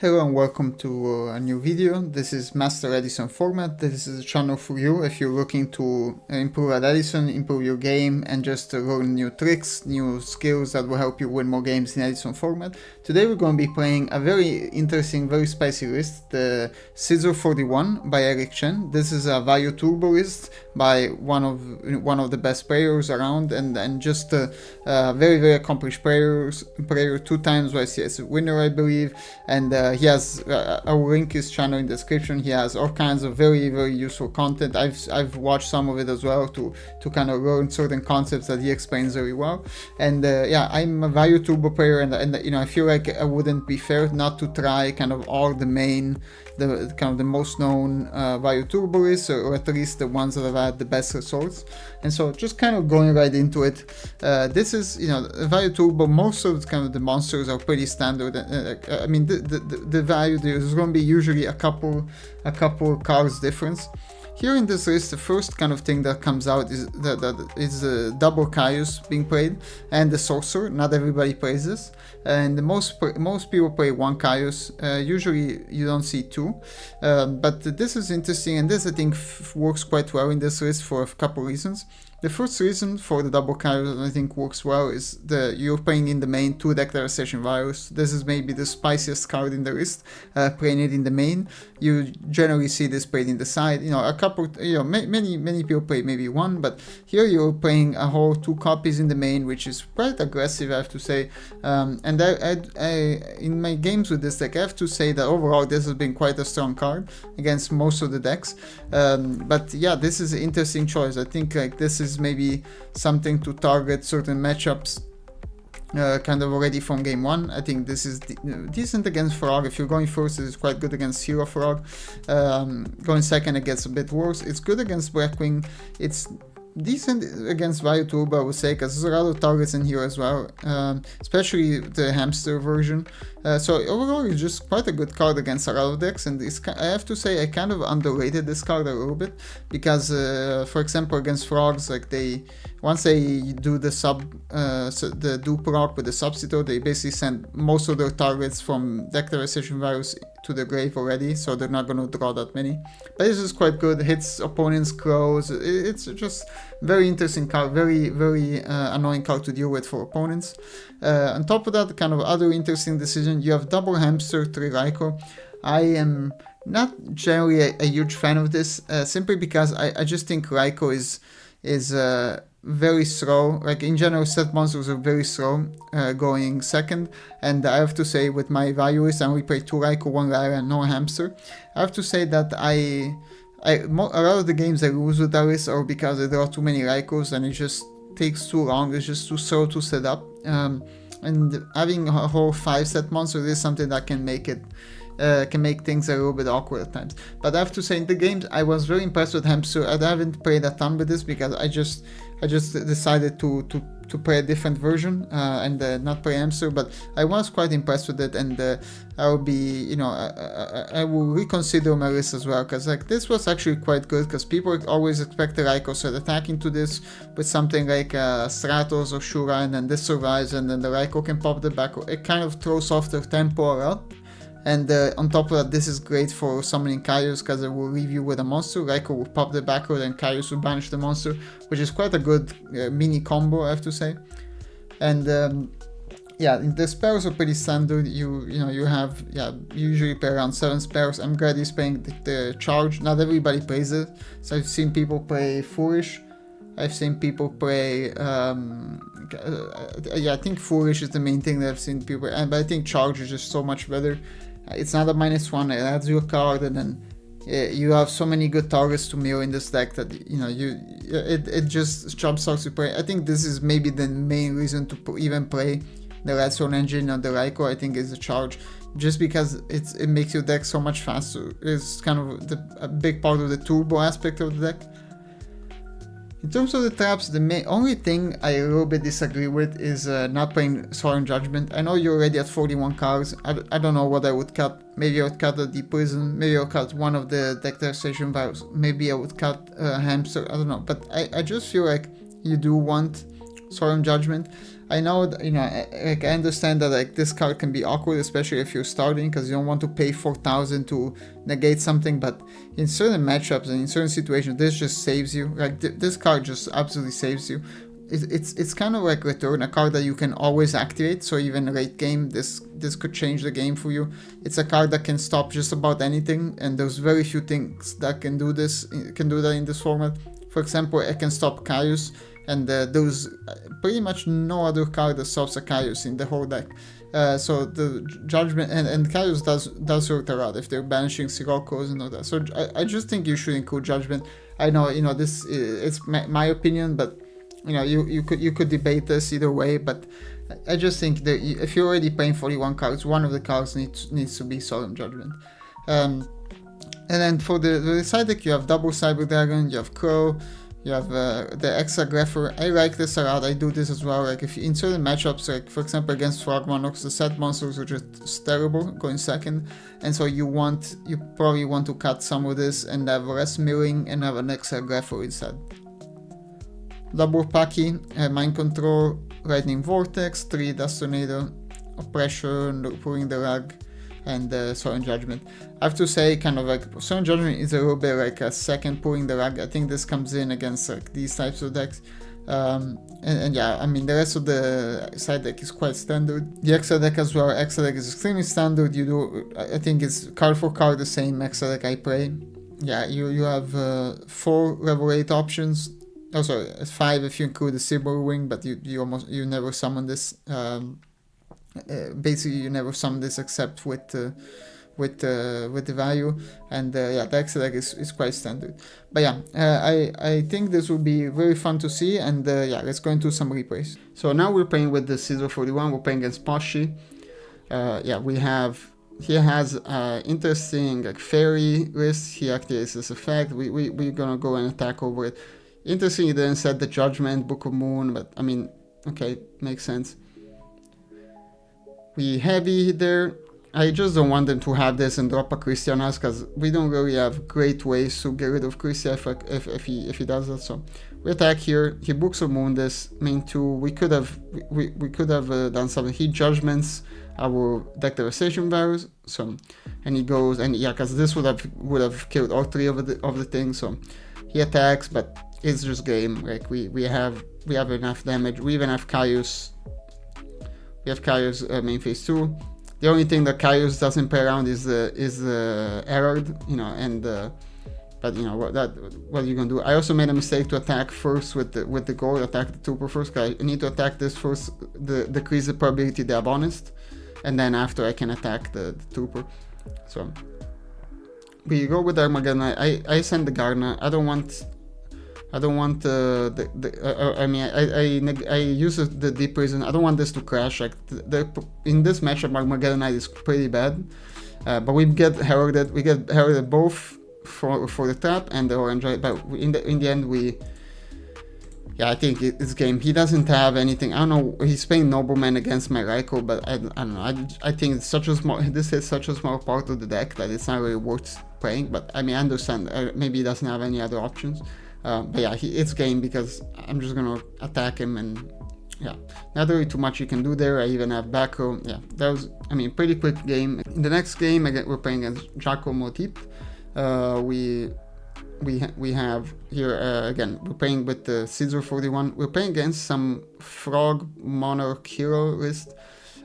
Hello and welcome to a new video. This is Master Edison Format. This is a channel for you if you're looking to improve at Edison, improve your game, and just learn new tricks, new skills that will help you win more games in Edison Format. Today we're going to be playing a very interesting, very spicy list, the Sizzle 41 by Eric Shen. This is a Vayu Turbo list by one of the best players around, and just a very accomplished player 2 times YCS winner, I believe, and he has I will link his channel in the description. He has all kinds of very useful content. I've watched some of it as well to kind of learn certain concepts that he explains very well. And yeah, I'm a Vayu Turbo player, and you know, I feel like it wouldn't be fair not to try kind of all the most known Vayu Turbo lists, or at least the ones that have had the best results. And so just kind of going right into it, this is, you know, Vayu Turbo. Most of the monsters are pretty standard. I mean, the value, there's going to be usually a couple cards difference. Here in this list, the first kind of thing that comes out is that double Caius being played, and the Sorcerer. Not everybody plays this, and most people play one Caius. Usually you don't see two, but this is interesting, and this I think works quite well in this list for a couple reasons. The first reason for the double Caius I think works well is you're playing in the main 2 Declaration Virus. This is maybe the spiciest card in the list. Playing it in the main, you generally see this played in the side. You know, a couple, you know, many people play maybe one, but here you're playing a whole 2 copies in the main, which is quite aggressive, I have to say. And I in my games with this deck, I have to say that overall this has been quite a strong card against most of the decks. But yeah, this is an interesting choice. I think like this is maybe something to target certain matchups kind of already from game 1. I think this is decent against Frog. If you're going first, it's quite good against Hero Frog. Going second, it gets a bit worse. It's good against Blackwing. It's decent against Vayu Turbo, I would say, because there's a lot of targets in here as well, especially the hamster version. So overall, it's just quite a good card against a lot of decks, and I have to say I kind of underrated this card a little bit, because for example against Frogs, like once they do the dupe rock with the substitute, they basically send most of their targets from Declaration Virus to the grave already, so they're not going to draw that many. But this is quite good, hits opponents' crows. It's just very interesting card, very annoying card to deal with for opponents. On top of that, kind of other interesting decision, you have double hamster 3 Raikou. I am not generally a huge fan of this, simply because I just think Raikou is very slow. Like in general, set monsters are very slow going second, and I have to say with my value list I only play 2 Raikou, 1 Lyra, and no hamster. I have to say that a lot of the games I lose with that list are because I draw too many Raikous and it just takes too long. It's just too slow to set up, and having a whole 5 set monster is something that can make things a little bit awkward at times. But I have to say, in the games I was very impressed with hamster. I haven't played a ton with this because I just decided to play a different version and not play hamster, but I was quite impressed with it, and I will be, you know, I will reconsider my list as well, because like this was actually quite good, because people always expect the Raikou to attack into this with something like Stratos or Shura, and then this survives, and then the Raikou can pop the back. It kind of throws off their tempo a lot. And on top of that, this is great for summoning Caius, because it will leave you with a monster. Raikou will pop the back row, and Caius will banish the monster, which is quite a good mini combo, I have to say. And yeah, the spells are pretty standard. You have, yeah, usually play around 7 spells. I'm glad he's playing the charge. Not everybody plays it, so I've seen people play Foolish. I've seen people play, yeah, I think Foolish is the main thing that I've seen people, but I think Charge is just so much better. It's not a -1, it adds you a card, and then you have so many good targets to mill in this deck that, you know, it just jumpstarts to play. I think this is maybe the main reason to even play the Lightsworn engine on the Raikou, I think, is the Charge. Just because it makes your deck so much faster. It's kind of a big part of the turbo aspect of the deck. In terms of the traps, the only thing I a little bit disagree with is not playing Solemn Judgment. I know you're already at 41 cards. I don't know what I would cut. Maybe I would cut the Deep Prison. Maybe I'll cut one of the Declaration Virus. Maybe I would cut Hamster. I don't know. But I just feel like you do want Solemn Judgment. I know that, you know, I understand that like this card can be awkward, especially if you're starting, because you don't want to pay 4,000 to negate something. But in certain matchups and in certain situations, this just saves you. Like this card just absolutely saves you. It's kind of like Return, a card that you can always activate. So even late game, this could change the game for you. It's a card that can stop just about anything, and there's very few things that can do this. Can do that in this format. For example, it can stop Caius. And there's pretty much no other card that stops a Caius in the whole deck. So the Judgment and Caius does hurt a lot if they're banishing Siroccos and all that. So I just think you should include Judgment. I know, you know, this it's my opinion, but you know, you could debate this either way. But I just think that if you're already playing 41 cards, one of the cards needs to be Solemn Judgment. And then for the side deck, you have double Cyber Dragon, you have Crow. You have the extra Grepher. I like this a lot. I do this as well. Like if in certain matchups, like for example against Frog Monarchs, the set monsters are just terrible going second, and so you probably want to cut some of this and have less milling and have an extra Grepher instead. Double Paki, Mind Control, Lightning Vortex, 3 Dust Tornado, Oppression, Pulling the Rug, and Solemn Judgment. I have to say, kind of like Solemn Judgment is a little bit like a second Pulling the Rug. I think this comes in against like these types of decks. And yeah, I mean the rest of the side deck is quite standard. The extra deck as well. Extra deck is extremely standard. I think it's card for card the same extra deck I play. Yeah, you have 4 level 8 options. Oh sorry, 5 if you include the Silver Wing, but you never summon this. Basically you never summon this except with the value, and yeah, the extra deck is quite standard. But yeah, I think this will be very fun to see, and yeah, let's go into some replays. So now we're playing with the Sizzle 41. We're playing against Poshi. Yeah, he has interesting like fairy list. He activates this effect. We're gonna go and attack over it. Interesting, he didn't set the Judgment, Book of Moon, but I mean, okay, makes sense. We heavy there. I just don't want them to have this and drop a Christie on us, because we don't really have great ways to get rid of Christie if he does that. So we attack here. He Books of Moon this main 2. We could have done something. He Judgments our deck devastation values. So and he goes, and yeah, because this would have killed all 3 of the things. So he attacks, but it's just game. Like we have enough damage. We even have Caius. We have Caius main phase 2. The only thing that Caius doesn't play around is Erard, you know, and but you know what are you gonna do? I also made a mistake to attack first with the gold. Attack the trooper first. I need to attack this first. Decrease the probability they have honest, and then after I can attack the trooper. So we go with Armageddon. I send the Gardener. I don't want I use the Deep Prison. I don't want this to crash. Like in this matchup, Armageddon Knight is pretty bad, but we get heralded. We get heralded both for the trap and the orange. But in the end, I think it's game. He doesn't have anything. I don't know. He's playing Nobleman against my Raikou, but I don't know. I think it's this is such a small part of the deck that it's not really worth playing. But I mean, I understand. Maybe he doesn't have any other options. But yeah, it's game because I'm just gonna attack him, and yeah, not really too much you can do there. I even have back row. Yeah, that was, I mean, pretty quick game. In the next game, again, we're playing against Jaco Motip. We have here again, we're playing with the Sizzle 41. We're playing against some Frog Monarch hero list.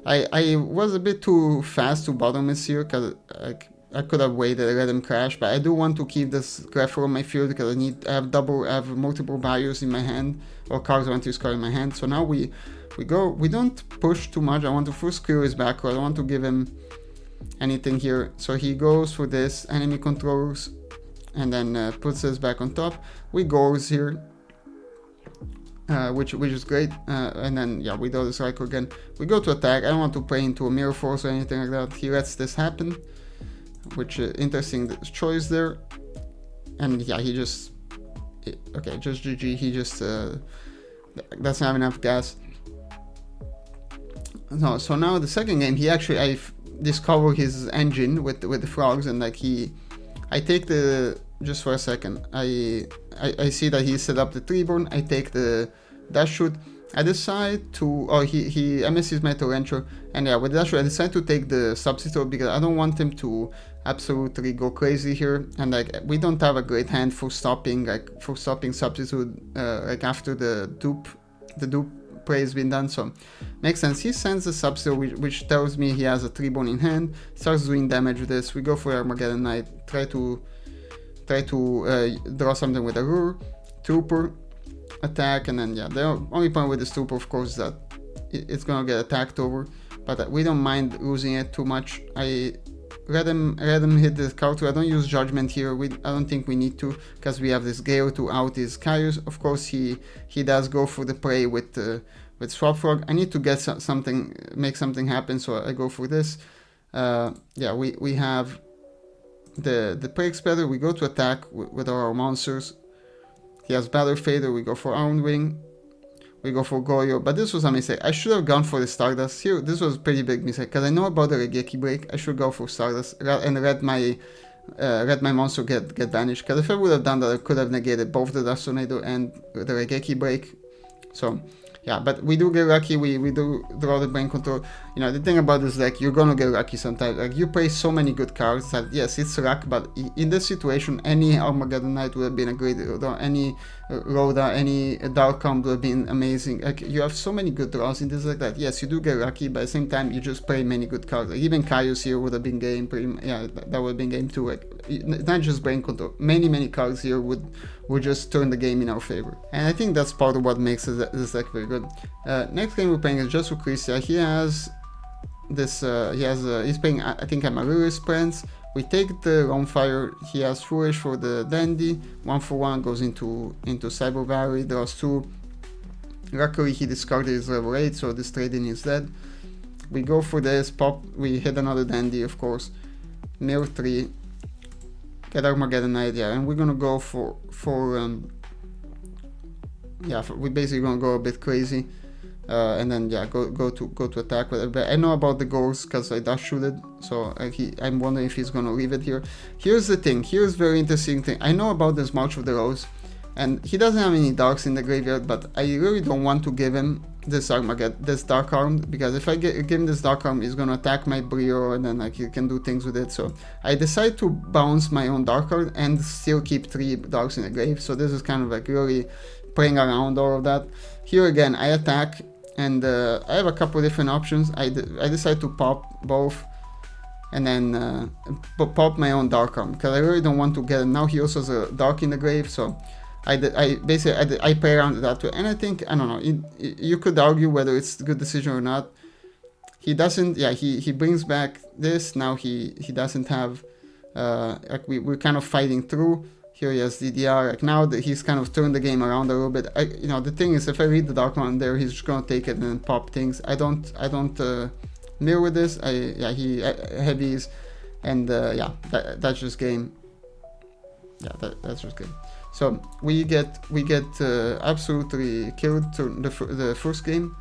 I was a bit too fast to bottom this here because I could have waited and let him crash, but I do want to keep this Grepher on my field because I have multiple values in my hand, or cards I want to use in my hand. So now we don't push too much. I want to first clear his back row. I don't want to give him anything here. So he goes for this enemy controls and then puts this back on top. We goes here, which is great, and then yeah, we do the cycle again. We go to attack. I don't want to play into a Mirror Force or anything like that. He lets this happen, which interesting choice there. And yeah, he just okay, just GG. He just doesn't have enough gas. No, so now the second game, I discover his engine with the frogs, and like I take the, just for a second, I see that he set up the Treeborn. I take the Dash Shoot, I decide to, oh, he MSCs my torrential, and yeah, with that I decide to take the substitute because I don't want him to absolutely go crazy here, and like we don't have a great hand for stopping, substitute like after the dupe play has been done, so makes sense. He sends a substitute which tells me he has a 3-bone in hand, starts doing damage with this. We go for Armageddon Knight, try to draw something with a Rure, Trooper, attack, and then yeah, the only point with this Trooper of course is that it's gonna get attacked over, but we don't mind losing it too much. I let him hit the counter. I don't use Judgment here. I don't think we need to, because we have this Gale to out his Kaius. Of course he does go for the prey with Swap Frog. I need to get something, make something happen, so I go for this. Yeah, we have the Prey Exploder. We go to attack with our monsters. He has Battle Fader. We go for Iron Wing. We go for Goyo, but this was a mistake. I should have gone for the Stardust here. This was a pretty big mistake because I know about the Regeki break. I should go for Stardust and let my monster get banished. Because if I would have done that, I could have negated both the Dust Tornado and the Regeki break. So yeah, but we do get lucky. We do draw the Brain Control. You know, the thing about this deck, you're gonna get lucky sometimes. Like you play so many good cards that yes, it's luck, but in this situation, any Armageddon Knight would have been a great draw. Any Rhoda, any Darkcom would have been amazing. Like you have so many good draws in this deck that yes, you do get lucky, but at the same time, you just play many good cards. Like even Kaius here would have been game. Yeah, that would have been game too. Like not just Brain Control. Many cards here would just turn the game in our favor. And I think that's part of what makes this deck very good. Next game we're playing is just Lucretia. He has this. He's playing I think Amaryllis Prince. We take the Ronfire. He has Foolish for the Dandy. 1/1 goes into Cyber Valley. Draws 2. Luckily he discarded his level 8, so this trade-in is dead. We go for this pop. We hit another Dandy, of course. Mill 3. Get Armageddon Knight, yeah, and we're gonna go we're basically gonna go a bit crazy, and then yeah, go to attack with it. But I know about the goals because I dash shoot it, so I'm wondering if he's gonna leave it here. Here's the thing. Here's very interesting thing. I know about this March of the Rose, and he doesn't have any darks in the graveyard, but I really don't want to give him this Dark Arm, because if I give him this Dark Arm, he's gonna attack my Brio, and then like he can do things with it. So I decide to bounce my own Dark Card and still keep 3 darks in the grave. So this is kind of like really playing around all of that. Here again, I attack, and I have a couple different options. I decide to pop both, and then pop my own Dark Arm because I really don't want to get him. Now he also has a Dark in the grave, so I play around that way, and I think, I don't know, you could argue whether it's a good decision or not. He doesn't, yeah, he brings back this. Now he doesn't have, like we're kind of fighting through. Here he has DDR, like now that he's kind of turned the game around a little bit. You know, the thing is, if I read the Dark One there, he's just gonna take it and then pop things. I don't mirror with this. He heavies, and yeah, that's just game. Yeah, that's just game. So we get absolutely killed to the first game,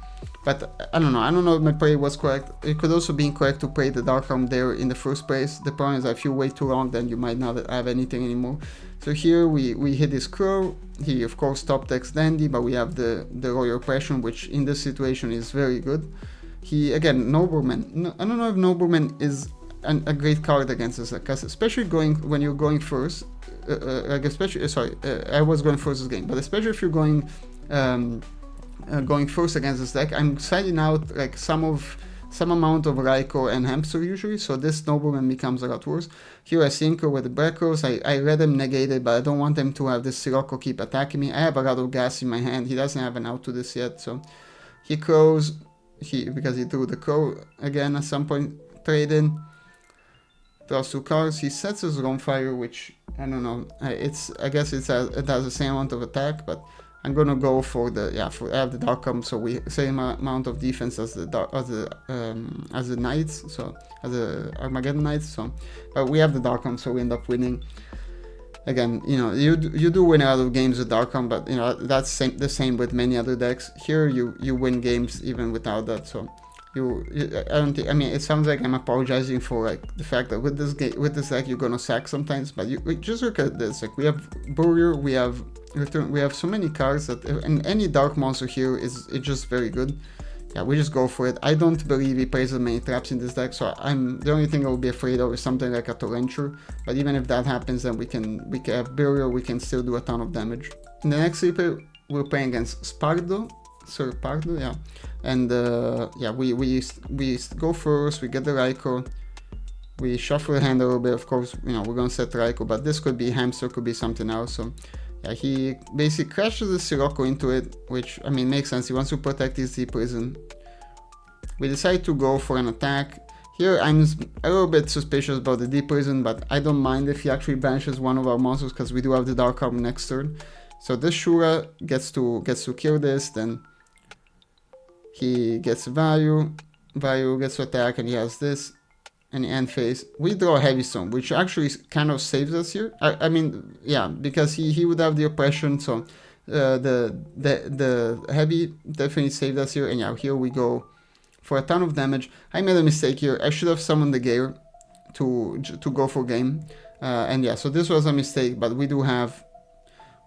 but I don't know if my play was correct. It could also be incorrect to play the Dark Arm there in the first place. The problem is that if you wait too long, then you might not have anything anymore. So here we hit his Crow. He of course top decks Dandy, but we have the Royal Oppression, which in this situation is very good. He again Nobleman. No, I don't know if Nobleman is a great card against us, because especially when you're going first. Like especially, I was going first this game, but especially if you're going first against this deck, I'm siding out like some amount of Raikou and Hamster usually, so this Nobleman becomes a lot worse. Here I Synchro with the Black Rose. I let him negate it, but I don't want him to have this Sirocco keep attacking me. I have a lot of gas in my hand. He doesn't have an out to this yet, so he crows. Because he drew the Crow again at some point. Trade in. Draws 2 cards. He sets his Ronfire, which I don't know. I guess it has the same amount of attack, but I'm gonna go for I have the Dark Arm, so we same amount of defense as the Knights, so as the Armageddon Knights. So, but we have the Dark Arm, so we end up winning. Again, you know, you do win a lot of games with Dark Arm, but you know that's the same with many other decks. Here you win games even without that. So I don't think, I mean, it sounds like I'm apologizing for like the fact that with this game, with this deck, you're gonna sack sometimes, but just look at this. Like we have Burrier, we have Return, we have so many cards that, and any dark monster here is just very good. Yeah, we just go for it. I don't believe he plays as many traps in this deck, so the only thing I will be afraid of is something like a Torrential. But even if that happens, then we can have Burial, we can still do a ton of damage. In the next replay, we're playing against Spardo. Sorry, Pardo, yeah. And yeah, we go first, we get the Raikou. We shuffle the hand a little bit, of course, you know, we're gonna set Raikou, but this could be Hamster, could be something else, so... Yeah, he basically crashes the Sirocco into it, which, I mean, makes sense. He wants to protect his Deep Prison. We decide to go for an attack. Here, I'm a little bit suspicious about the Deep Prison, but I don't mind if he actually banishes one of our monsters, because we do have the Dark Arm next turn. So this Shura gets to kill this, then he gets Vayu. Vayu gets to attack, and he has this. And end phase, we draw a Heavy Stone, which actually kind of saves us here. I mean, yeah, because he would have the oppression, so the heavy definitely saved us here. And yeah, here we go for a ton of damage. I made a mistake here. I should have summoned the Gale to go for game. And yeah, so this was a mistake, but we do have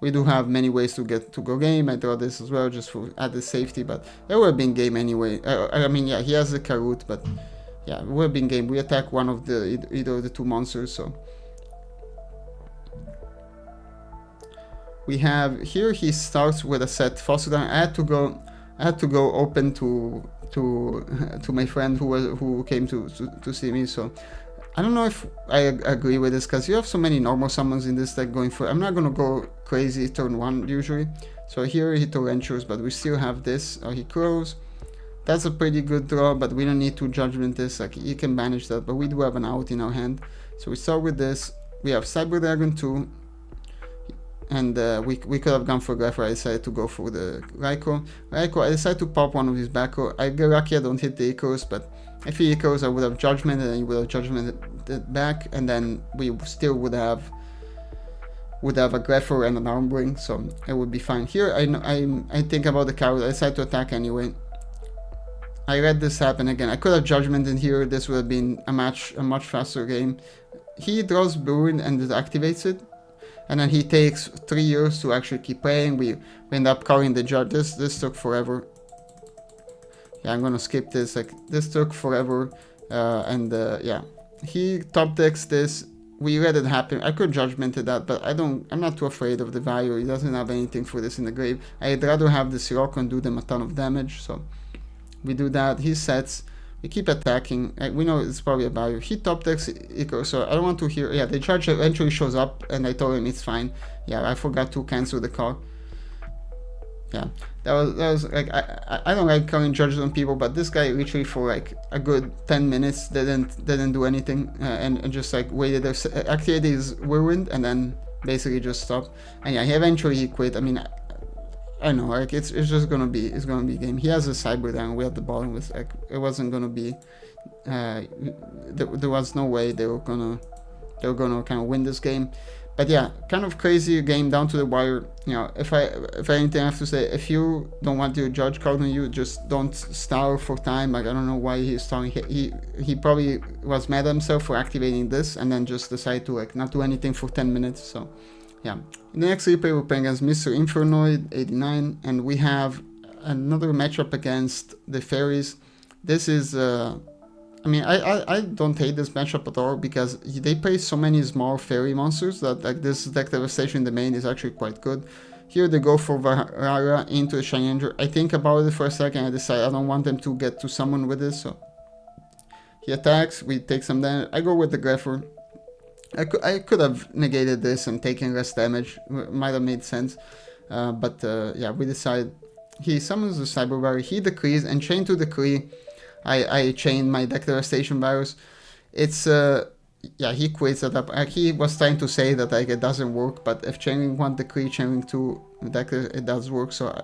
many ways to go game. I draw this as well just for added safety, but it would have been game anyway. I mean, yeah, he has the Karut, but. Yeah, it would have been game. We attack one of either of the two monsters, so. We have here he starts with a set Fossil Down. I had to go open to my friend who came to see me, so I don't know if I agree with this, because you have so many normal summons in this deck going for. I'm not gonna go crazy turn 1 usually. So here he Torrentials, but we still have this, or he Crows. That's a pretty good draw, but we don't need to judgment this, like you can banish that, but we do have an out in our hand. So we start with this, we have Cyber Dragon 2, and we could have gone for Grapher. I decided to go for the Raikou. I decided to pop one of his back row. I get lucky I don't hit the Icarus, but if he Icarus I would have judgmented, and he would have judgmented it back, and then we still would have a Grapher and an Armbring, so it would be fine. Here I think about the card, I decided to attack anyway. I read this happen again. I could have judgment in here. This would have been a much faster game. He draws Bruin and it activates it, and then he takes 3 years to actually keep playing. We end up calling the judge. This took forever. Yeah, I'm gonna skip this. Like this took forever, and yeah, he top decks this. We let it happen. I could judgmented that, but I'm not too afraid of the value. He doesn't have anything for this in the grave. I'd rather have the Sirocco and do them a ton of damage. So. We do that, he sets, we keep attacking, we know it's probably a value. He top decks Ico, so I don't want to hear, yeah, the charge eventually shows up, and I told him it's fine. Yeah, I forgot to cancel the call. Yeah, that was like, I don't like calling judges on people, but this guy literally for like a good 10 minutes didn't do anything, and just like waited, activated his Whirlwind, and then basically just stopped. And yeah, he quit. I mean, I know, like it's just gonna be game. He has a Cyber down. We have the bottom with like it wasn't gonna be. There was no way they were gonna kind of win this game. But yeah, kind of crazy game down to the wire. You know, if anything I have to say, if you don't want your judge called on you, just don't stall for time. Like I don't know why he's stalling. He probably was mad at himself for activating this and then just decided to like not do anything for 10 minutes. So. Yeah, in the next replay we're playing against Mr. Infernoid 89, and we have another matchup against the Fairies. This is, I mean, I don't hate this matchup at all, because they play so many small fairy monsters that like this deck devastation in the main is actually quite good. Here they go for Varara into the Shiny Ranger. I think about it for a second, I decide I don't want them to get to summon with this, so he attacks, we take some damage. I go with the Grapher. I could have negated this and taken less damage, might have made sense, but yeah, we decide. He summons the Cyber Barrier, he decrees, and chain to decree, I chain my deck devastation virus. It's, yeah, he quits it up. He was trying to say that like it doesn't work, but if chaining 1 decree, chaining 2 deck, it does work, so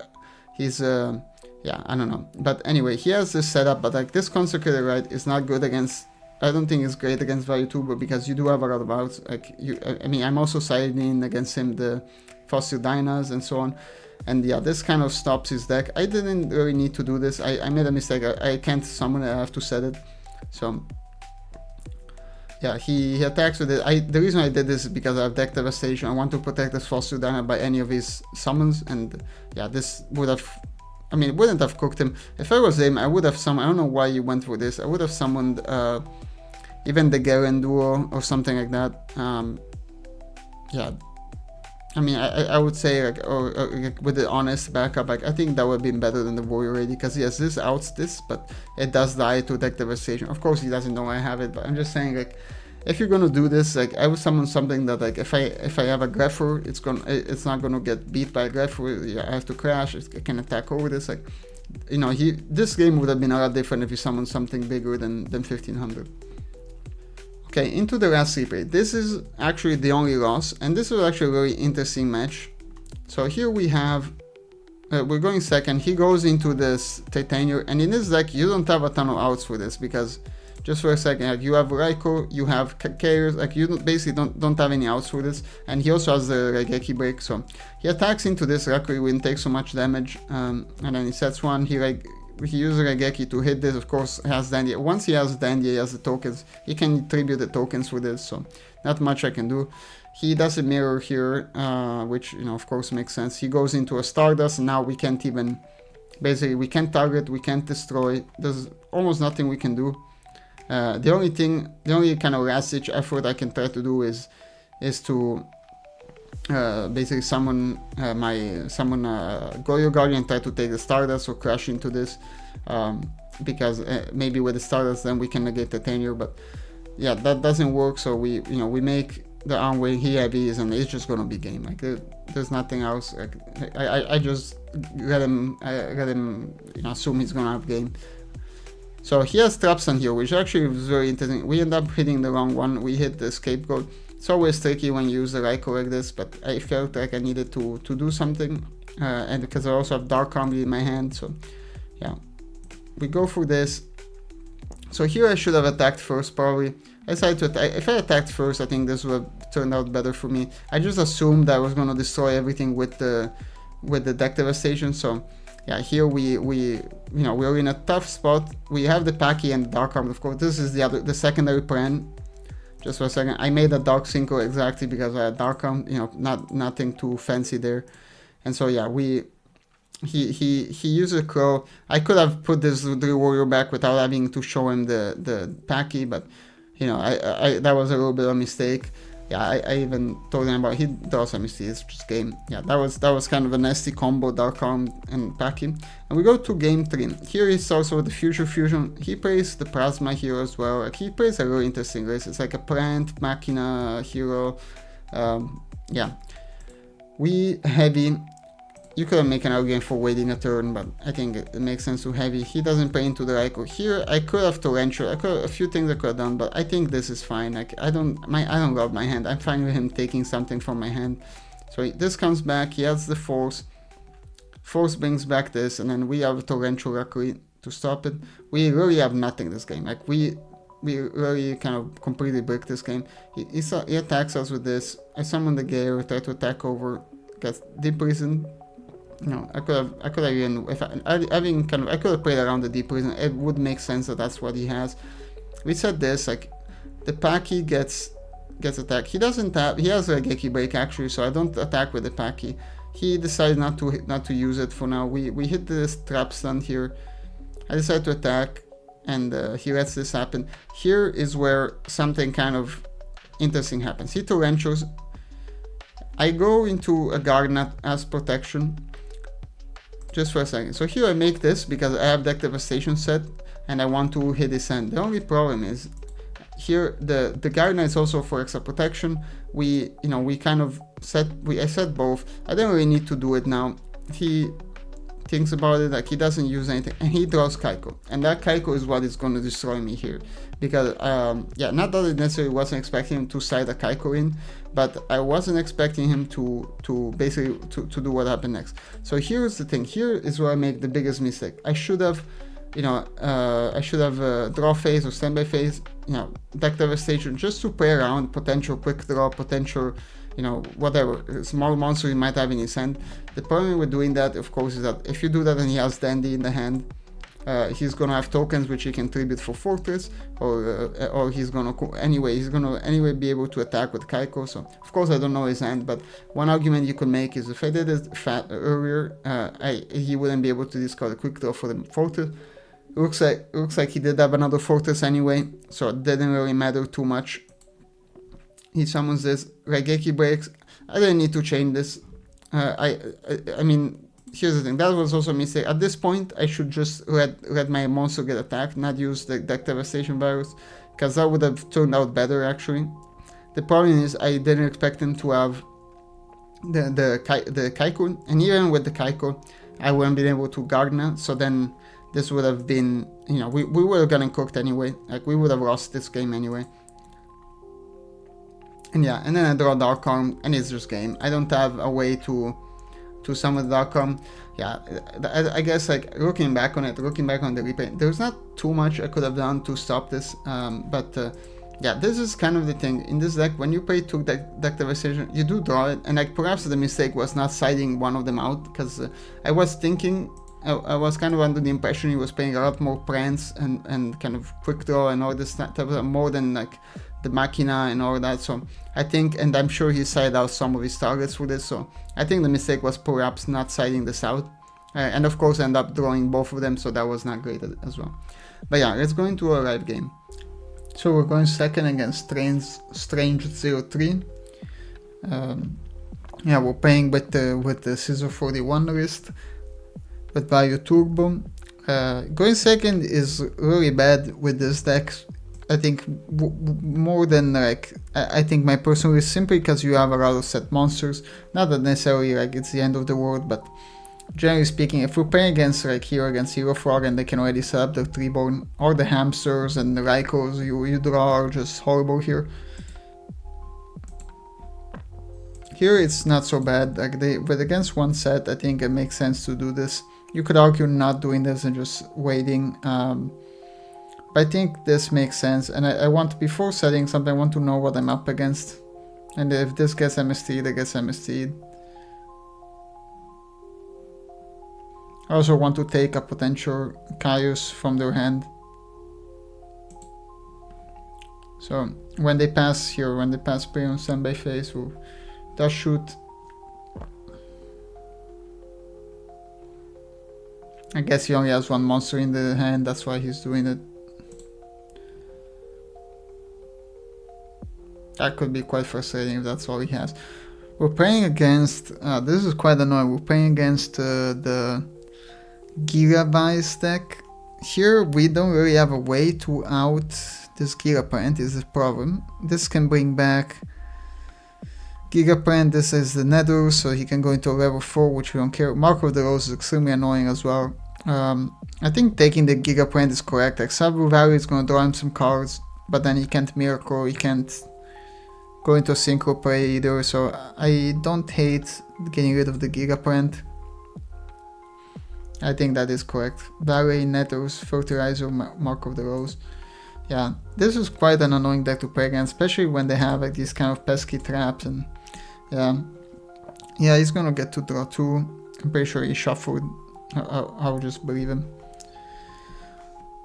he's, yeah, I don't know. But anyway, he has this setup, but like this Consecrated Rite is not good against. I don't think it's great against Vayu Turbo, because you do have a lot of outs. Like I mean, I'm also siding in against him the Fossil Dynas and so on. And yeah, this kind of stops his deck. I didn't really need to do this. I made a mistake. I can't summon it, I have to set it. So yeah, he attacks with it. The reason I did this is because I have deck devastation. I want to protect this Foster Diner by any of his summons, and yeah, this would have, I mean, it wouldn't have cooked him. If I was him, I would have summoned, I don't know why you went for this, I would have summoned even the Garen Duel or something like that. Yeah, I mean, I would say, like, or like with the honest backup, like, I think that would have been better than the Warrior already, because yes, this outs this, but it does die to deck devastation. Of course, he doesn't know I have it, but I'm just saying, like, if you're gonna do this, like, I would summon something that, like, if I have a Greffer, it's not gonna get beat by a Greffer. Yeah, I have to crash. It can attack over this. Like, you know, this game would have been a lot different if you summoned something bigger than 1500. Okay, into the last replay. This is actually the only loss, and this was actually a really interesting match. So here we have, we're going second. He goes into this Titanium, and in this deck you don't have a ton of outs for this, because just for a second, like, you have Raikou, you have Carriers, like, you basically don't have any outs for this, and he also has the Raigeki break. So he attacks into this. Luckily, we didn't take so much damage, and then he sets one. He uses Raigeki to hit this. Of course, has Dandy. Once he has Dandy, he has the tokens. He can tribute the tokens with this, so not much I can do. He does a mirror here, which, you know, of course makes sense. He goes into a Stardust, and now we can't even, basically, we can't target, we can't destroy. There's almost nothing we can do. The only kind of last-ditch effort I can try to do is to basically summon Goyo Guardian and try to take the Stardust or crash into this, because maybe with the Stardust then we can negate the Tenure, but yeah, that doesn't work. So we make the arm wing, he heavies, and it's just gonna be game. Like, there's nothing else. Like, I just let him assume he's gonna have game. So he has traps on here, which actually was very interesting. We end up hitting the wrong one. We hit the Scapegoat. It's always tricky when you use the Raikou like this, but I felt like I needed to do something, and because I also have Dark Army in my hand. So yeah, we go through this. So here I should have attacked first, probably. I decided to attack. If I attacked first, I think this would have turned out better for me. I just assumed I was going to destroy everything with the deck devastation. So yeah, here we're in a tough spot. We have the Paki and the Dark Arm, of course. This is the secondary plan. Just for a second, I made a Dark Synchro exactly because I had Dark Arm, you know, nothing too fancy there. And so yeah, he uses a Crow. I could have put this Drill Warrior back without having to show him the Paki, but you know, I that was a little bit of a mistake. Yeah, I even told him about, he draws a mistake, it's just game. Yeah, that was kind of a nasty combo, Dark Arm and Paki. And we go to game 3. Here is also the Future Fusion. He plays the Plasma hero as well. Like, he plays a really interesting list. It's like a Plant, Machina hero. Yeah. We heavy. You could make an argument for waiting a turn, but I think it makes sense to heavy. He doesn't play into the Raikou. Here, I could have Torrential. A few things I could have done, but I think this is fine. Like, I don't love my hand. I'm fine with him taking something from my hand. So this comes back. He has the Force. Force brings back this, and then we have Torrential luckily to stop it. We really have nothing this game. Like, we really kind of completely break this game. He attacks us with this. I summon the Gale, try to attack over, gets Deep Prison. No, I could have even, I could have played around the Deep Prison. It would make sense that that's what he has. We said this, like, the Paki gets attacked. He doesn't have, he has a Raigeki break actually, so I don't attack with the Paki. He decided not to use it for now. We hit this trap stun here. I decided to attack, and he lets this happen. Here is where something kind of interesting happens. He torrentials. I go into a Gardener as protection. Just for a second. So here I make this because I have deck devastation set and I want to hit his hand. The only problem is here the Gardener is also for extra protection. We kind of I set both. I don't really need to do it now. He thinks about it, like, he doesn't use anything, and he draws Kaiko, and that Kaiko is what is going to destroy me here, because yeah, not that I necessarily wasn't expecting him to side a Kaiko in, but I wasn't expecting him to basically to do what happened next. So here's the thing. Here is where I make the biggest mistake. I should have draw phase or standby phase. you know, deck devastation just to play around potential quick draw, potential, you know, whatever small monster he might have in his hand. The problem with doing that, of course, is that if you do that and he has Dandy in the hand, he's gonna have tokens which he can tribute for Fortress, or he's gonna anyway be able to attack with Kaiko. So of course I don't know his hand, but one argument you could make is if I did it earlier, he wouldn't be able to discard a quick draw for the Fortress. Looks like he did have another Fortress anyway, so it didn't really matter too much. He summons this. Raigeki breaks. I didn't need to change this. I mean, here's the thing, that was also a mistake. At this point, I should just let my monster get attacked, not use the deck devastation virus, because that would have turned out better actually. The problem is I didn't expect him to have the Kaiko, and even with the Kaiko, I wouldn't been able to Gardener, so then this would have been, you know, we would have gotten cooked anyway, like we would have lost this game anyway. And yeah, and then I draw Dark Arm, and it's just game. I don't have a way to summon the Dark Arm. Yeah, I guess like looking back on the replay, there's not too much I could have done to stop this. Yeah, this is kind of the thing. In this deck, when you play 2 deck devastation, you do draw it, and like perhaps the mistake was not siding one of them out, because I was thinking, I was kind of under the impression he was playing a lot more Prance and kind of quick draw and all this type of more than like the Machina and all that. So I think, and I'm sure he sided out some of his targets for this, so I think the mistake was perhaps not siding this out. And of course I ended up drawing both of them, so that was not great as well. But yeah, let's go into a live game. So we're going second against Strange 03. Yeah, we're playing with the Sizzle 41 list, with Vayu Turbo. Going second is really bad with this deck. I think more than like, I think my personal is simply because you have a lot of set monsters. Not that necessarily like it's the end of the world, but generally speaking, if we're playing against like here against Hero Frog and they can already set up the Treeborn, or the Hamsters and the Raikos you draw are just horrible here. Here it's not so bad, like but against one set I think it makes sense to do this. You could argue not doing this and just waiting, but I think this makes sense, and I want, before setting something, I want to know what I'm up against, and if this gets MST'd, it gets MST'd. I also want to take a potential Caius from their hand. So when they pass here, when they pass play on standby phase, we'll dash shoot. I guess he only has one monster in the hand, that's why he's doing it. That could be quite frustrating if that's all he has. We're playing against, this is quite annoying, we're playing against the Gigabyte deck. Here we don't really have a way to out this Gigaplant, is the problem. This can bring back Gigaplant, this is the Nether, so he can go into a level 4, which we don't care. Mark of the Rose is extremely annoying as well. I think taking the Gigaplant is correct. Like Sabu Valley is going to draw him some cards, but then he can't Miracle, he can't go into a synchro play either, so I don't hate getting rid of the Gigaplant. I think that is correct. Valley, Nethos, Fertilizer, Mark of the Rose. Yeah, this is quite an annoying deck to play against, especially when they have like these kind of pesky traps, and yeah, he's gonna get to draw 2. I'm pretty sure he shuffled. I'll just believe him.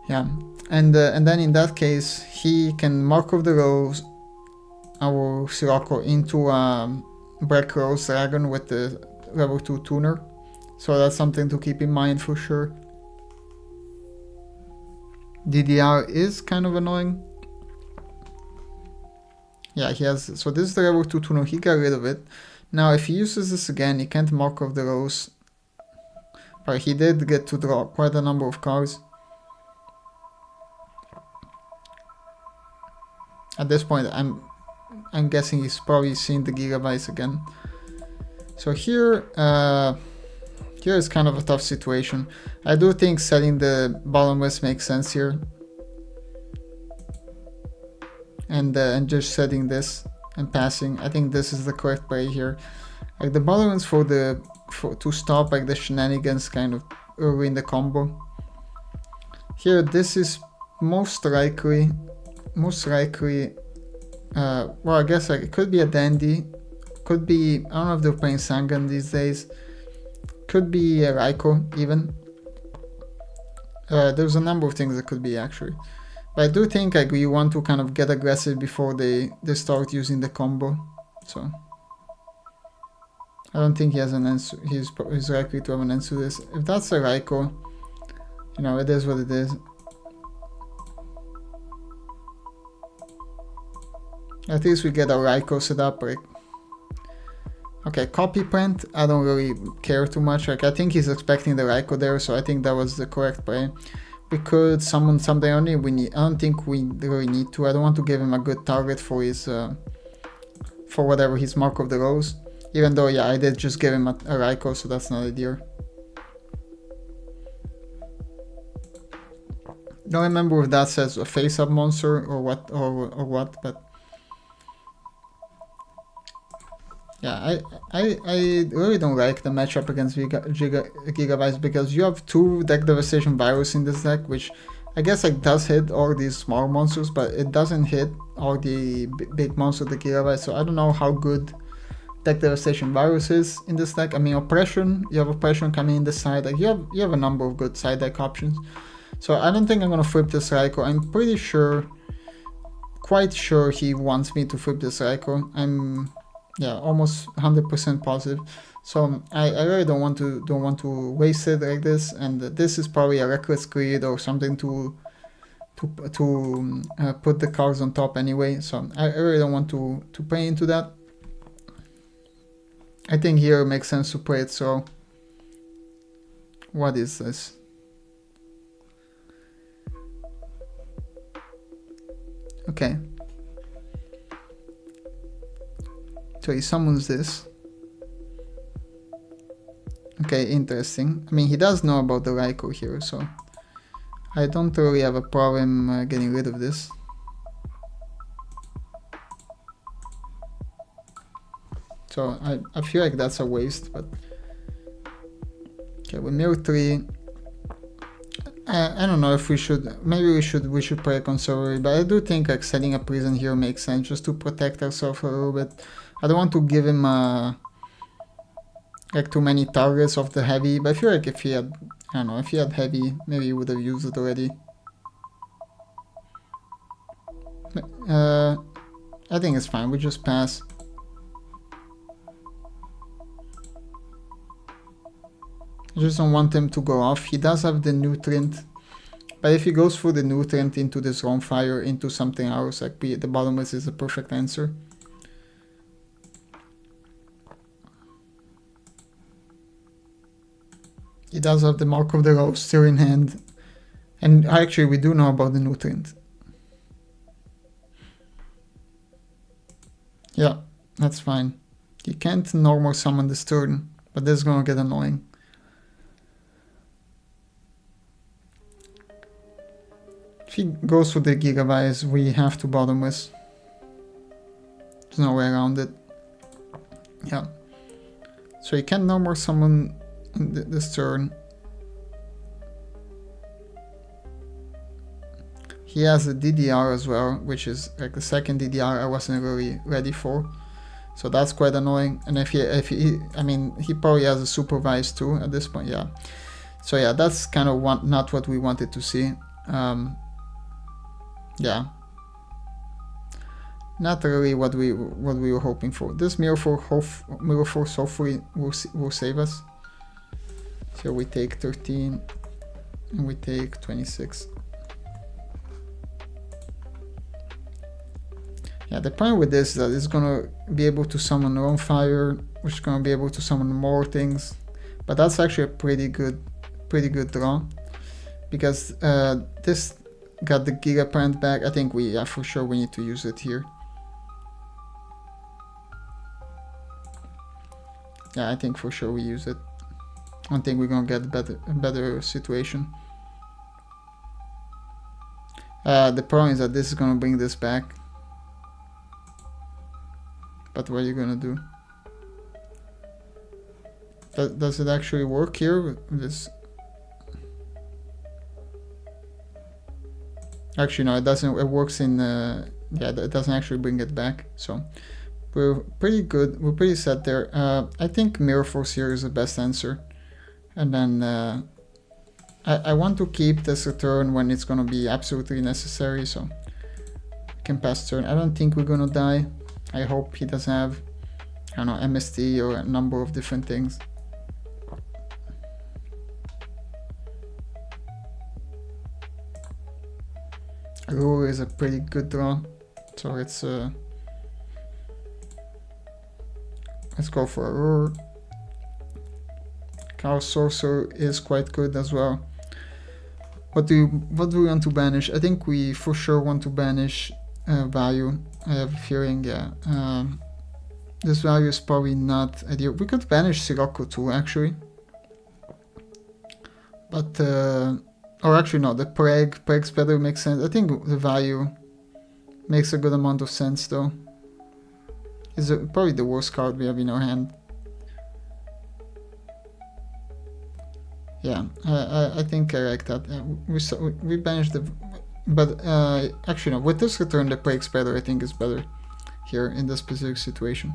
Yeah, and then in that case, he can Mark of the Rose our Sirocco into Black Rose Dragon with the level 2 tuner. So that's something to keep in mind for sure. DDR is kind of annoying. Yeah, he has, so this is the level 2 tuner, he got rid of it. Now if he uses this again, he can't Mark of the Rose. But he did get to draw quite a number of cards. At this point, I'm guessing he's probably seen the Gigabytes again. So here, here is kind of a tough situation. I do think setting the bottomless makes sense here. And just setting this and passing. I think this is the correct play here. Like the bottomless to stop like the shenanigans kind of early in the combo. Here, this is most likely most likely, well, I guess like, it could be a Dandy, could be, I don't know if they're playing Sangan these days, could be a Raikou even. There's a number of things that could be actually. But I do think like you want to kind of get aggressive before they start using the combo. So I don't think he has an answer. He's likely to have an answer to this. If that's a Raikou, you know, it is what it is. At least we get a Raikou set up, right? Okay, copy print, I don't really care too much. Like, I think he's expecting the Raikou there, so I think that was the correct play. We could summon something only. I don't think we really need to. I don't want to give him a good target for his, for whatever his Mark of the Rose. Even though, yeah, I did just give him a Raikou, so that's not ideal. Don't remember if that says a face-up monster or what, but yeah, I really don't like the matchup against Gigabytes because you have 2 deck devastation virus in this deck, which I guess like does hit all these small monsters, but it doesn't hit all the big monsters, the Gigabytes. So I don't know how good deck devastation virus is in this deck. I mean, oppression, you have oppression coming in the side. Like you have a number of good side deck options. So I don't think I'm gonna flip this Raikou. I'm pretty sure, quite sure he wants me to flip this Raikou. I'm, yeah, almost 100% positive. So I really don't want to waste it like this. And this is probably a reckless greed or something to put the cards on top anyway. So I really don't want to play into that. I think here it makes sense to play it. So what is this? Okay. So he summons this. Okay, interesting. I mean, he does know about the Raikou here, so I don't really have a problem getting rid of this. So I feel like that's a waste, but okay, with Mirror 3. I don't know if we should, maybe we should play conservative, but I do think like setting a prison here makes sense just to protect ourselves a little bit. I don't want to give him like too many targets of the heavy, but I feel like if he had, I don't know, if he had heavy, maybe he would have used it already. I think it's fine, we just pass. I just don't want him to go off. He does have the nutrient, but if he goes for the nutrient into this Roam Fire, into something else, like the bottomless is a perfect answer. He does have the Mark of the Rose still in hand, and actually we do know about the nutrient. Yeah, that's fine. He can't normal summon this turn, but this is gonna get annoying. If he goes for the Gigabytes, we have to bottomless. There's no way around it. Yeah. So he can normal summon this turn. He has a DDR as well, which is like the second DDR I wasn't really ready for. So that's quite annoying. And if he I mean, he probably has a supervise too at this point, yeah. So yeah, that's kind of not what we wanted to see. Yeah, not really what we were hoping for. This Mirror Force hopefully will save us. So we take 13 and we take 26. Yeah, the point with this is that it's gonna be able to summon Roam Fire, which is gonna be able to summon more things. But that's actually a pretty good draw, because this got the Gigaplant back. I think we, yeah, for sure we need to use it here. Yeah, I think for sure we use it. I don't think we're gonna get a better situation. The problem is that this is gonna bring this back. But what are you gonna do? Does it actually work here with this? Actually, no, it doesn't. It works in. Yeah, it doesn't actually bring it back. So we're pretty good. We're pretty set there. I think Mirror Force here is the best answer. And then I want to keep this return when it's gonna be absolutely necessary. So I can pass turn. I don't think we're gonna die. I hope he doesn't have, I don't know, MST or a number of different things. Roar is a pretty good draw, so let's go for a Roar. Chaos Sorcerer is quite good as well. What do we want to banish? I think we for sure want to banish Vayu. I have a feeling, yeah. This Vayu is probably not ideal. We could banish Sirocco too, actually. But or actually no, the Preg's better, makes sense. I think the Vayu makes a good amount of sense though. Is probably the worst card we have in our hand. Yeah, I think I like that. We banished the, but actually no, with this return the Preg's better, I think is better here in this specific situation.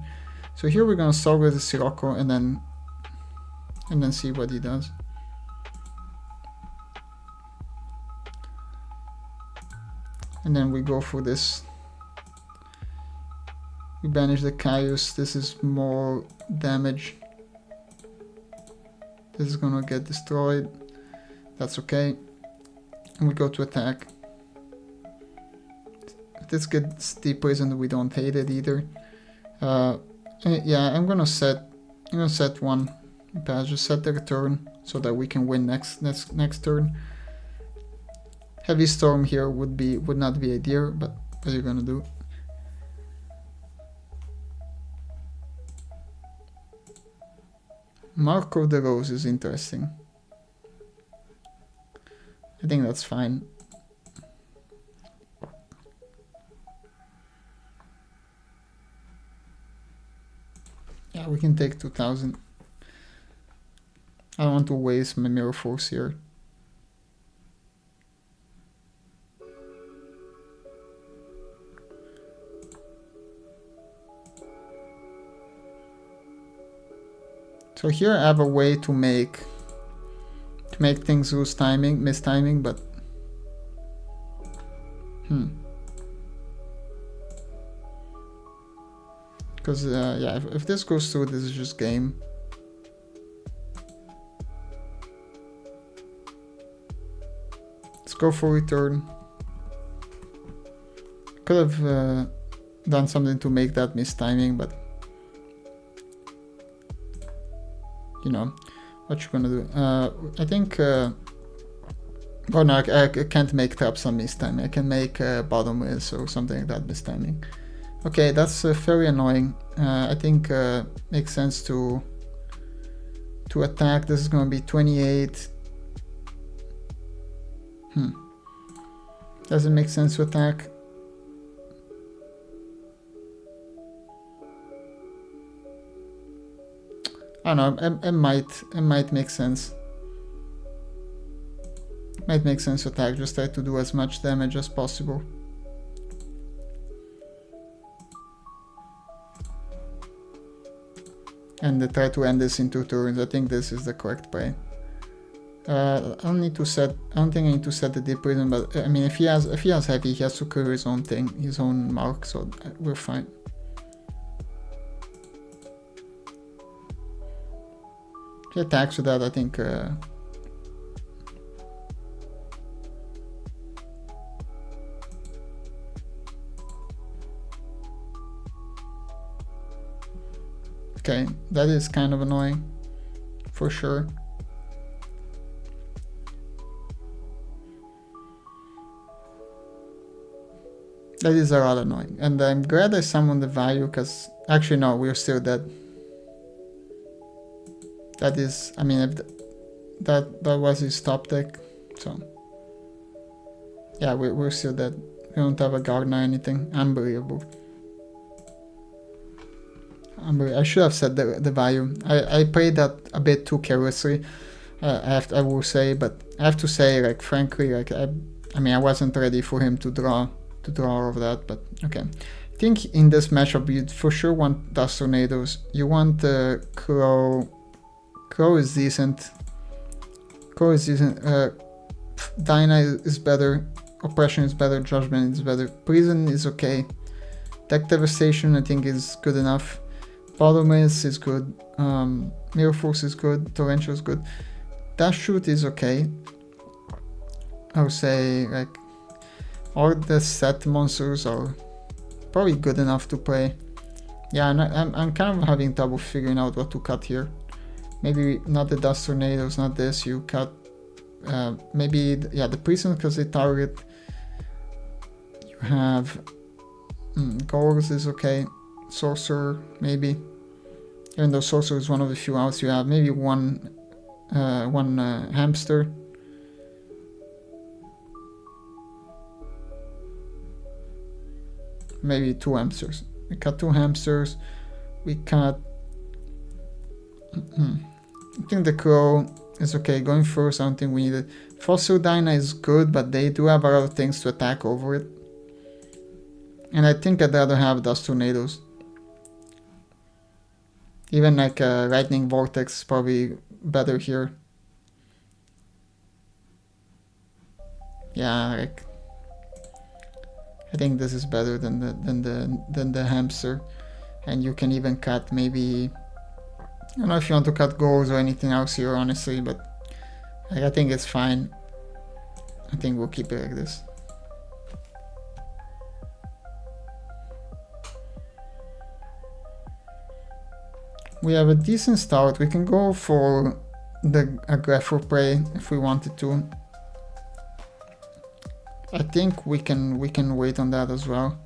So here we're gonna start with the Sirocco and then see what he does. And then we go for this. We banish the Caius. This is more damage. This is gonna get destroyed. That's okay. And we go to attack. If this gets depoisoned, we don't hate it either. Yeah, I'm gonna set one pass. Just set the return so that we can win next turn. Heavy Storm here would not be ideal, but what are you gonna do? Mark of the Rose is interesting. I think that's fine. Yeah, we can take 2000. I don't want to waste my Mirror Force here. So here I have a way to make things lose timing, miss timing, but because yeah, if this goes through, this is just game. Let's go for return. Could have done something to make that miss timing, but you know, what you gonna do? I think, oh no, I can't make traps on mistiming. I can make bottomless or something like that mistiming. Okay, that's very annoying. I think makes sense to attack. This is gonna be 28. Doesn't make sense to attack. I don't know, it might make sense. Might make sense to attack, just try to do as much damage as possible. And try to end this in 2 turns. I think this is the correct play. I don't think I need to set the deep prison, but I mean if he has heavy, he has to clear his own thing, his own mark, so we're fine. If he attacks with that, I think okay, that is kind of annoying, for sure. That is a lot annoying, and I'm glad I summoned the Vayu, because actually no, we're still dead. That is, I mean, if that was his top deck, so yeah, we're still dead. We don't have a Gardener or anything. Unbelievable. I should have said the Vayu. I played that a bit too carelessly, I will say, but I have to say, like, frankly, like, I mean, I wasn't ready for him to draw all of that, but okay. I think in this matchup you'd for sure want Dust Tornadoes. You want Crow. Crow is decent. Dyna is better. Oppression is better. Judgment is better. Prison is okay. Deck Devastation I think is good enough. Bottomless is good. Mirror Force is good. Torrential is good. Dash Shoot is okay. I would say like all the set monsters are probably good enough to play. Yeah, I'm kind of having trouble figuring out what to cut here. Maybe not the Dust Tornadoes, not this. You cut maybe the Prison because they target. You have Gorgs is okay. Sorcerer maybe. Even though Sorcerer is one of the few outs you have. Maybe one Hamster. Maybe 2 hamsters. We cut 2 hamsters. We cut. I think the Crow is okay. Going first, I don't think we need it. Fossil Dyna is good, but they do have a lot of things to attack over it. And I think I'd rather have Dust Tornadoes. Even like a Lightning Vortex is probably better here. Yeah, like I think this is better than the hamster. And you can even cut maybe, I don't know if you want to cut goals or anything else here honestly, but like, I think it's fine. I think we'll keep it like this. We have a decent start. We can go for the Aggressor Prey if we wanted to. I think we can wait on that as well.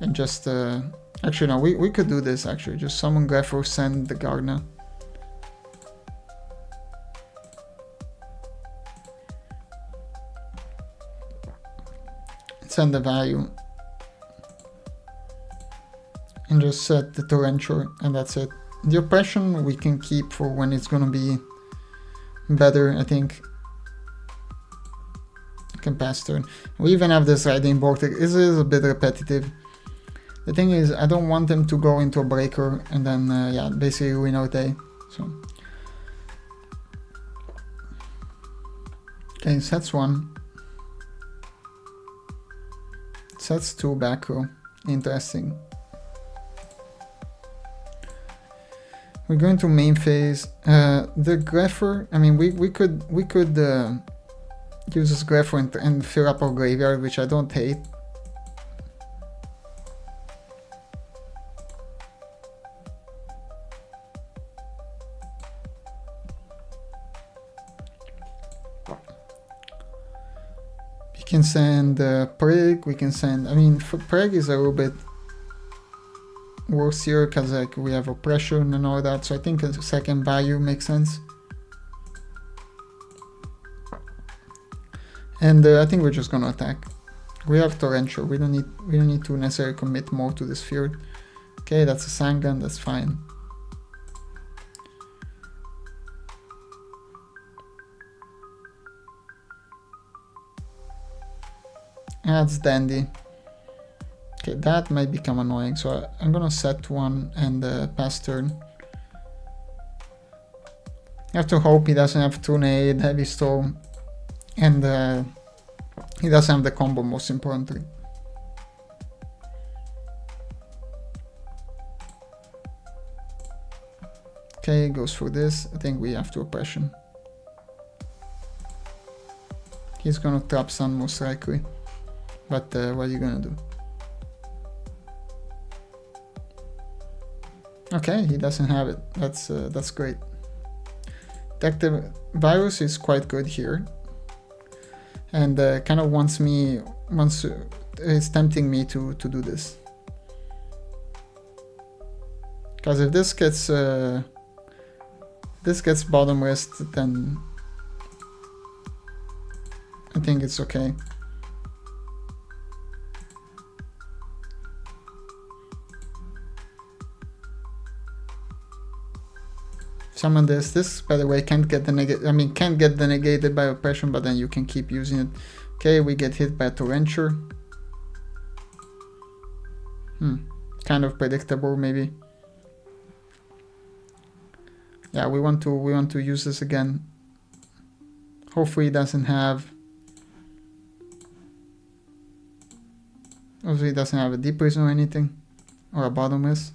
And just actually no, we could do this actually. Just summon Greffer, send the Gardener. Send the Vayu. And just set the Torrential, and that's it. The Oppression we can keep for when it's gonna be better, I think. I can pass turn. We even have this Riding Vortex. This is a bit repetitive. The thing is, I don't want them to go into a breaker and then, yeah, basically win our day. So. Okay, sets 1. Sets 2 back row. Interesting. We're going to main phase. The Greffer, I mean, we could use this Greffer and fill up our graveyard, which I don't hate. We can send Plague, we can send, I mean, Plague is a little bit worse here because like we have Oppression and all that, so I think a second Vayu makes sense. And I think we're just gonna attack. We have Torrential. We don't need to necessarily commit more to this field. Okay, that's a Sangan. That's fine. That's dandy. Okay, that might become annoying, so I'm gonna set 1 and pass turn. I have to hope he doesn't have Tornado, Heavy Storm, and he doesn't have the combo, most importantly. Okay, goes for this. I think we have to Oppression. He's gonna trap Sun most likely, but what are you gonna do? Okay, he doesn't have it. That's great. The Virus is quite good here, and kind of is tempting me to do this. Because if this gets bottomless, then I think it's okay. Summon this. This, by the way, can't get the negated by oppression, but then you can keep using it. Okay, we get hit by a torrenture. Kind of predictable, maybe. Yeah, we want to use this again. Hopefully, it doesn't have. Hopefully, it doesn't have a deep prison or anything, or a bottomless.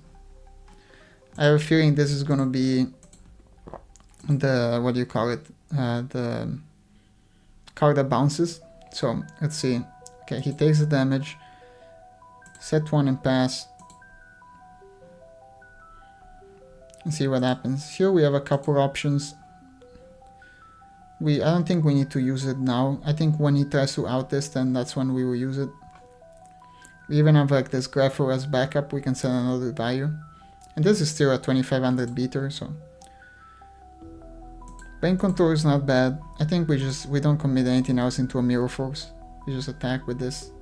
I have a feeling this is gonna be the, what do you call it? The card that bounces. So let's see. Okay, he takes the damage. Set 1 and pass. And see what happens. Here we have a couple options. I don't think we need to use it now. I think when he tries to out this, then that's when we will use it. We even have like this grapher as backup. We can send another Vayu. And this is still a 2500 beater, so. Brain control is not bad. I think we don't commit anything else into a mirror force. We just attack with this.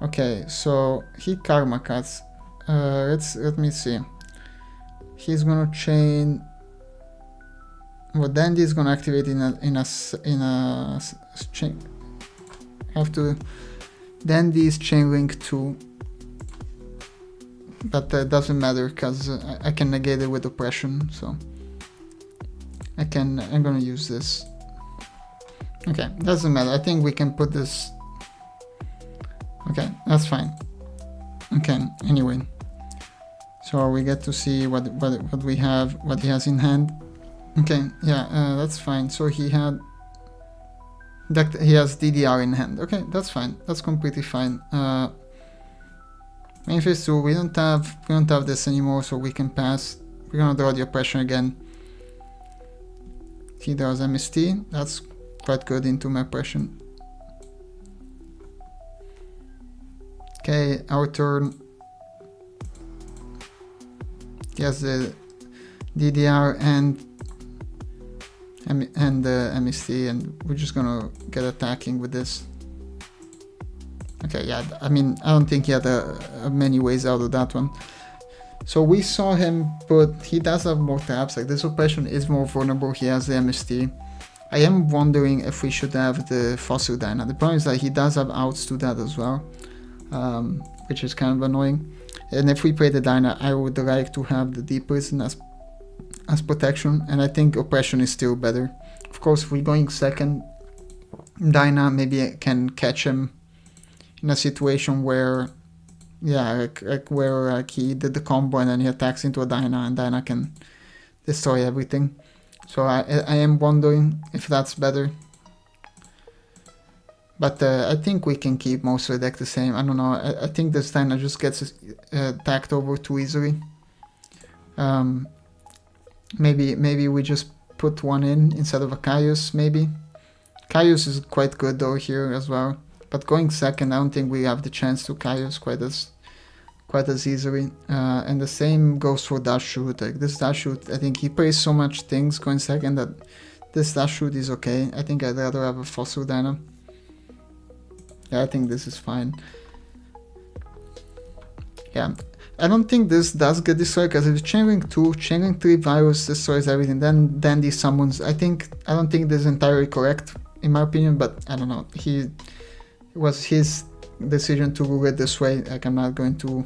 Okay, so he karma cuts. Let me see. He's gonna chain. Well, Dandy is gonna activate in a chain. Have to. Dandy is chain link 2, but that doesn't matter because I can negate it with oppression. So I'm gonna use this. Okay, doesn't matter. I think we can put this. Okay, that's fine. Okay, anyway. So we get to see what we have, what he has in hand. Okay, yeah, that's fine. So he has DDR in hand. Okay, that's fine. That's completely fine. Main phase 2, we don't have this anymore, so we can pass. We're gonna draw the oppression again. He draws MST. That's quite good into my oppression. Okay, our turn. He has the DDR and the MST, and we're just gonna get attacking with this. Okay, yeah, I mean, I don't think he had many ways out of that one. So we saw him put, he does have more taps, like this oppression is more vulnerable, he has the MST. I am wondering if we should have the Fossil Dyna. The problem is that he does have outs to that as well, which is kind of annoying. And if we play the Dyna, I would like to have the Deep Prison as protection, and I think oppression is still better. Of course, if we're going second, Dyna maybe I can catch him in a situation where, yeah, where he did the combo and then he attacks into a Dyna and Dyna can destroy everything. So I am wondering if that's better. But I think we can keep most of the deck the same. I don't know. I think this Dyna just gets attacked over too easily. Maybe we just put one in instead of a Caius, maybe. Caius is quite good though here as well. But going second, I don't think we have the chance to Caius quite as easily. And the same goes for Dash Shoot. Like this Dash Shoot, I think he plays so much things going second that this Dash Shoot is okay. I think I'd rather have a Fossil Dyna. Yeah, I think this is fine. Yeah, I don't think this does get destroyed because if Chainlink 2, Chainlink 3 virus destroys everything, then Dandy summons. I don't think this is entirely correct in my opinion, but I don't know. It was his decision to rule it this way. Like I'm not going to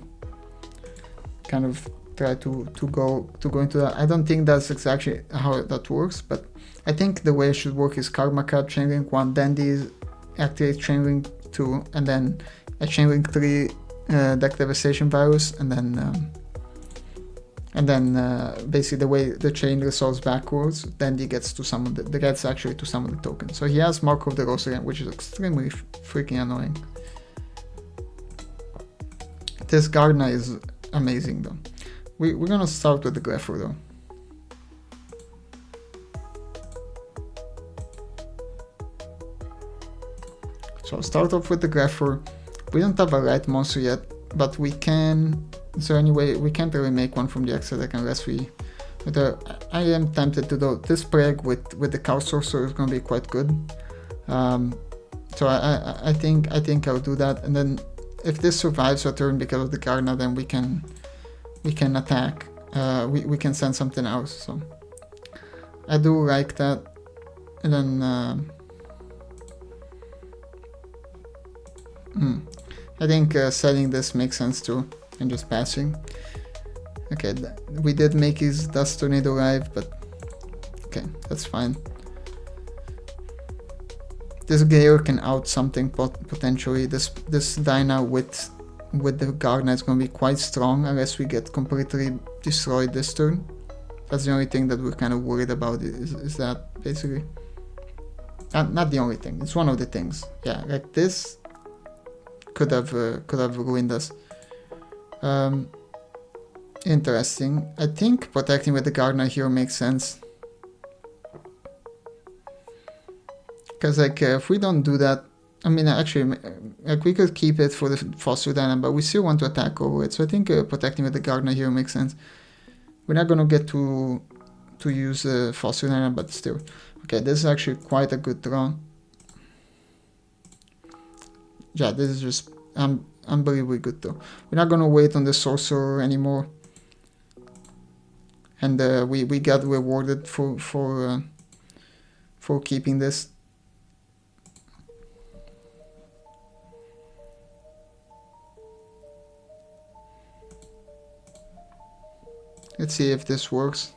kind of try to go into that. I don't think that's exactly how that works, but I think the way it should work is Karma Card Chainlink 1, Dandy activate Chainlink 2, and then a Chainlink 3 deck devastation virus, and then basically the way the chain resolves backwards, then he gets to summon gets actually to summon the token. So he has Mark of the Rose again, which is extremely freaking annoying. This Gardener is amazing though. We're gonna start with the Greffer though. So start off with the Greffer. We don't have a right monster yet, but we can. So anyway, we can't really make one from the extra deck unless we. I am tempted to do this Preg with the Cow Sorcerer is going to be quite good. So I think I'll do that, and then if this survives a turn because of the Gardener, then we can attack. We can send something else. So I do like that. And then I think selling this makes sense too, and just passing. Okay, we did make his Dust Tornado live, but okay, that's fine. This Gale can out something potentially. This Dyna with the Gardener is going to be quite strong unless we get completely destroyed this turn. That's the only thing that we're kind of worried about, is that basically. Not the only thing, it's one of the things. Yeah, like this could have ruined us. Interesting. I think protecting with the Gardener here makes sense. Because like if we don't do that, I mean actually like we could keep it for the Foster Dyna, but we still want to attack over it. So I think protecting with the Gardener here makes sense. We're not gonna get to use Foster Dyna, but still. Okay, this is actually quite a good draw. Yeah, this is just unbelievably good though. We're not gonna wait on the Sorcerer anymore. And we got rewarded for keeping this. Let's see if this works.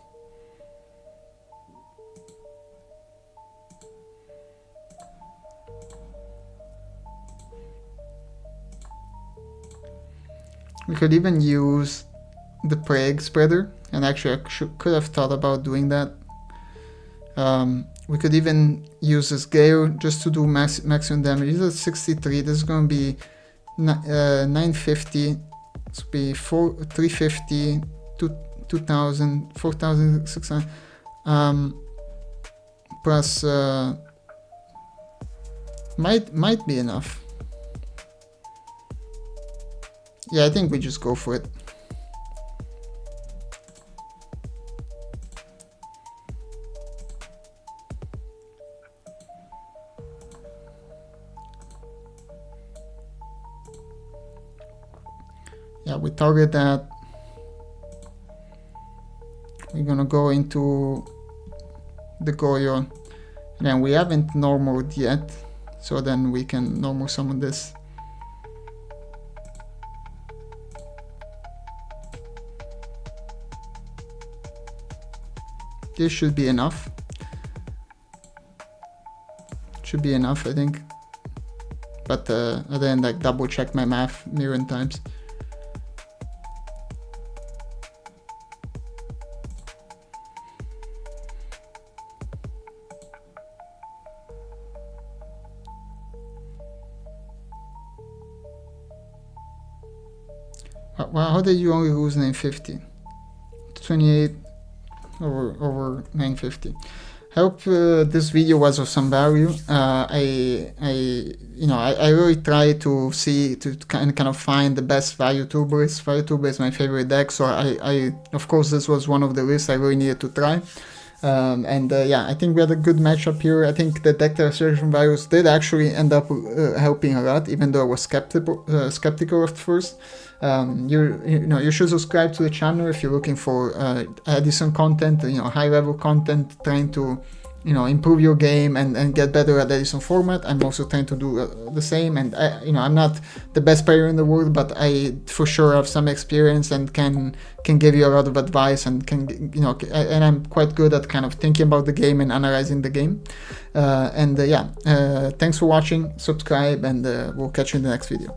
We could even use the Plague Spreader, and actually I could have thought about doing that. We could even use this Gale just to do maximum damage. This is 63, this is going to be 950, this will be 350, 2000, 4600, plus might be enough. Yeah, I think we just go for it. Yeah, we target that. We're gonna go into the Goyo, and then we haven't normaled yet, so then we can normal summon this. This should be enough. Should be enough, I think. But I didn't like double check my math a million times. Well, how did you only lose 950? 28 over 950. I hope this video was of some value. I really try to kind of find the best Vayu Turbo. Vayu Turbo is my favorite deck, so I of course this was one of the lists I really needed to try. Yeah, I think we had a good matchup here. I think the deck restoration virus did actually end up helping a lot, even though I was skeptical at first. You should subscribe to the channel if you're looking for Edison content, high level content, trying to improve your game and get better at Edison Format. I'm also trying to do the same, and I'm not the best player in the world, but I for sure have some experience and can give you a lot of advice, and and I'm quite good at kind of thinking about the game and analyzing the game. Thanks for watching, subscribe, and we'll catch you in the next video.